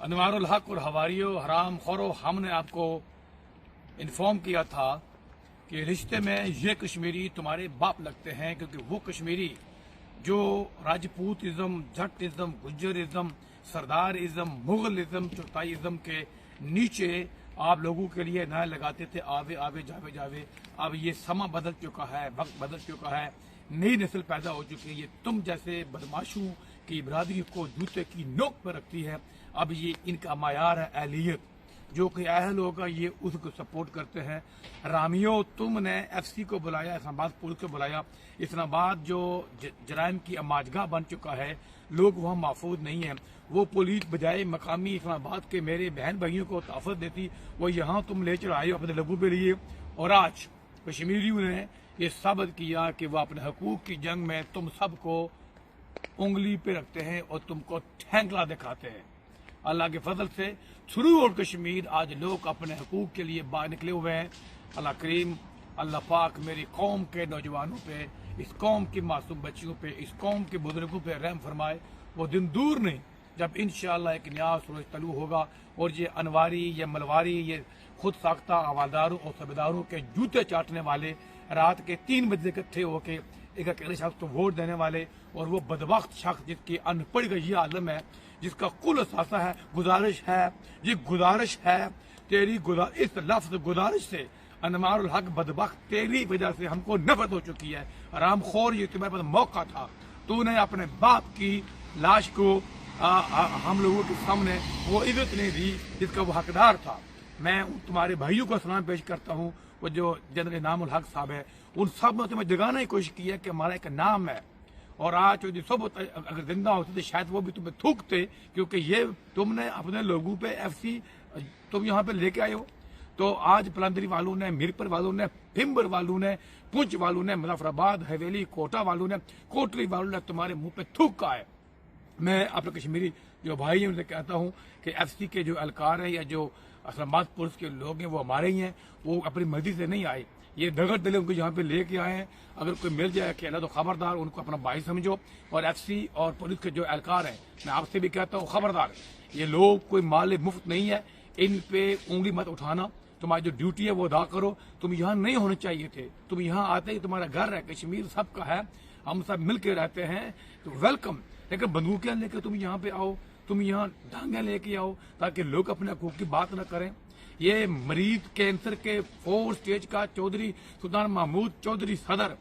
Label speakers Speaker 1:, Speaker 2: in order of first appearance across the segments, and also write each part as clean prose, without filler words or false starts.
Speaker 1: अनवारुल हक और हवारियों हराम खोरो, हमने आपको इन्फॉर्म किया था कि रिश्ते में ये कश्मीरी तुम्हारे बाप लगते हैं, क्योंकि वो कश्मीरी जो राजपूतिज्म, जटिज्म, गुज्जरिज्म, सरदारिज्म, मुगलिज्म, चौथाईज्म के नीचे आप लोगों के लिए नारे लगाते थे आवे आवे जावे जावे। अब ये समा बदल चुका है, वक्त बदल चुका है, नई नस्ल पैदा हो चुकी है। ये तुम जैसे बदमाशों की बरादरी को जूते की नोक पर रखती है। अब ये इनका मायार है अहलियत, जो कि अहल होगा ये उसको सपोर्ट करते हैं। रामियो, तुमने एफसी को बुलाया, इस्लामाबाद पुलिस को बुलाया। इस्लामाबाद जो जराइम की अमाजगाह बन चुका है, लोग वहाँ महफूज नहीं है। वो पुलिस बजाय मकामी इस्लामाबाद के मेरे बहन भाइयों को तहफ़्फ़ुज़ देती, वो यहाँ तुम ले चल आए हो अपने लोगों के लिए। और आज कश्मीरियों ने ये साबित किया कि वो अपने हकूक़ की जंग में तुम सबको उंगली पे रखते हैं और तुमको ठेंगला दिखाते हैं। अल्लाह के फजल से थ्रू आउट कश्मीर आज लोग अपने हकूक़ के लिए बाहर निकले हुए हैं। अल्लाह करीम, अल्लाह पाक मेरी कौम के नौजवानों पे, इस कौम की मासूम बच्चियों पे, इस कौम के बुजुर्गों पे रहम फरमाए। वो दिन दूर नहीं जब इंशाअल्लाह एक नया सूरज तलू होगा और ये अनवारी, ये मलवारी, ये खुद साख्ता हवालदारों और सूबेदारों के जूते चाटने वाले रात के 3 बजे इकट्ठे होके एक अकेले शख्स को वोट देने वाले, और वो बदबख्त शख्स जिसकी अनपढ़ का ये आलम है, जिसका कुल असासा है गुजारिश है, ये गुजारिश है तेरी इस लफ्ज गुजारिश से अनवारुल हक बदबख्त तेरी वजह से हमको नफरत हो चुकी है। हरामखोर, ये तुम्हारे पास मौका था, तूने अपने बाप की लाश को हम लोगों के सामने वो इज्जत नहीं दी जिसका वो हकदार था। मैं तुम्हारे भाइयों को सलाम पेश करता हूँ, वो जो जनरल इनामुल हक साहब है, उन सब ने तुम्हें जगाने की कोशिश की है कि हमारा एक नाम है। और आज जो सब अगर जिंदा होते थे शायद वो भी तुम्हें थूकते, क्योंकि ये तुमने अपने लोगों पे एफसी तुम यहाँ पे लेके आए हो। तो आज पलंदरी वालों ने, मीरपुर वालों ने, भिम्बर वालों ने, पुंछ वालों ने, मुजफ्फराबाद, हवेली, कोटा वालों ने, कोटली वालों ने तुम्हारे मुंह पे थूका है। मैं अपने कश्मीरी जो भाई हैं उनसे कहता हूँ कि एफसी के जो एहलकार हैं या जो इस्लामाबाद पुलिस के लोग हैं वो हमारे ही हैं, वो अपनी मर्जी से नहीं आए। ये दगड़ दले उनको यहाँ पे लेके आए हैं। अगर कोई मिल जाए अकेला तो खबरदार उनको अपना भाई समझो। और एफसी और पुलिस के जो एहलकार हैं, मैं आपसे भी कहता हूँ खबरदार, ये लोग कोई माल मुफ्त नहीं है, इन पे उंगली मत उठाना। तुम्हारी जो ड्यूटी है वो अदा करो। तुम यहाँ नहीं होने चाहिए थे, तुम यहाँ आते ही तुम्हारा घर है, कश्मीर सबका है, हम सब मिल के रहते हैं, तो वेलकम। लेकिन बंदूकें लेकर तुम यहाँ पे आओ, तुम यहाँ डांगे लेके आओ ताकि लोग अपने हकूक की बात न करें। ये मरीज कैंसर के 4 स्टेज का चौधरी सुल्तान महमूद चौधरी सदर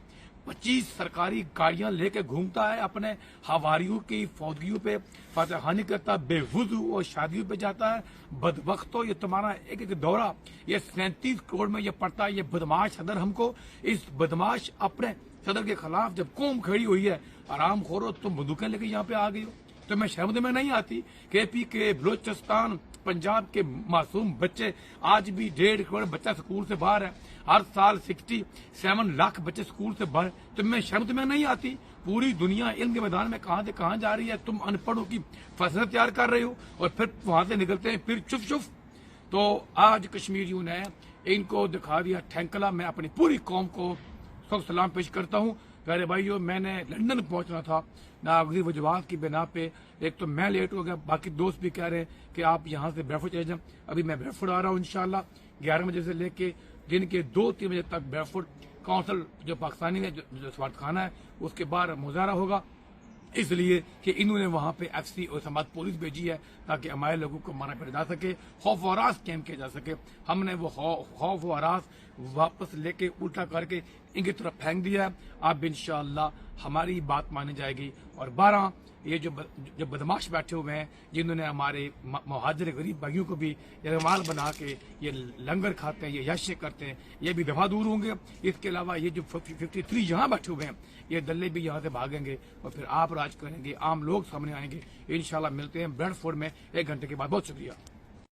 Speaker 1: 25 सरकारी गाड़ियां लेके घूमता है, अपने हवारियों की फौजियों पे फतेहानी करता, बेवजू और शादियों पे जाता है। बदबख्तो, ये तुम्हारा एक एक दौरा ये 37 करोड़ में ये पड़ता है। ये बदमाश सदर हमको, इस बदमाश अपने सदर के खिलाफ जब कौम खड़ी हुई है, आराम खोरो तुम बंदूकें लेके यहाँ पे आ गई हो, तो मैं शर्म में नहीं आती। केपी के, बलोचिस्तान, पंजाब के मासूम बच्चे, आज भी 1.5 करोड़ बच्चा स्कूल से बाहर है, हर साल 67 लाख बच्चे स्कूल से बाहर, तो मैं शर्म में नहीं आती। पूरी दुनिया इल्म के मैदान में कहां से कहां जा रही है, तुम अनपढ़ों की फसल तैयार कर रहे हो और फिर वहां से निकलते हैं फिर चुप चुप। तो आज कश्मीरियों ने इनको दिखा दिया ठेंकला। मैं अपनी पूरी कौम को सब सलाम पेश करता हूँ। प्यारे भाइयों, मैंने लंदन पहुंचना था नागरिक वजूहात की बिना पे, एक तो मैं लेट हो गया, बाकी दोस्त भी कह रहे हैं कि आप यहाँ से ब्रेडफोर्ड चले जाएं। अभी मैं ब्रेडफोर्ड आ रहा हूँ इंशाल्लाह 11 बजे से लेके दिन के 2-3 बजे तक। ब्रेडफोर्ड काउंसिल जो पाकिस्तानी है, जो सफारतखाना है, उसके बाहर मुजाहरा होगा, इसलिए कि इन्होंने वहां पे एफसी और समाज पुलिस भेजी है ताकि हमारे लोगों को मारा पीटा जा सके, खौफ और हरास कैम किया जा सके। हमने वो खौफ और हरास वापस लेके उल्टा करके इनकी तरफ फेंक दिया है। अब इंशाअल्लाह हमारी बात मानी जाएगी। और 12 ये जो बदमाश बैठे हुए हैं, जिन्होंने हमारे मुहाजिर गरीब भाइयों को भी यरमाल बना के ये लंगर खाते हैं, ये याशे करते हैं, ये भी दफा दूर होंगे। इसके अलावा ये जो 53 यहाँ बैठे हुए हैं, ये दल्ले भी यहाँ से भागेंगे और फिर आप राज करेंगे, आम लोग सामने आएंगे। इंशाल्लाह मिलते हैं ब्रेडफोर्ड में 1 घंटे के बाद। बहुत शुक्रिया।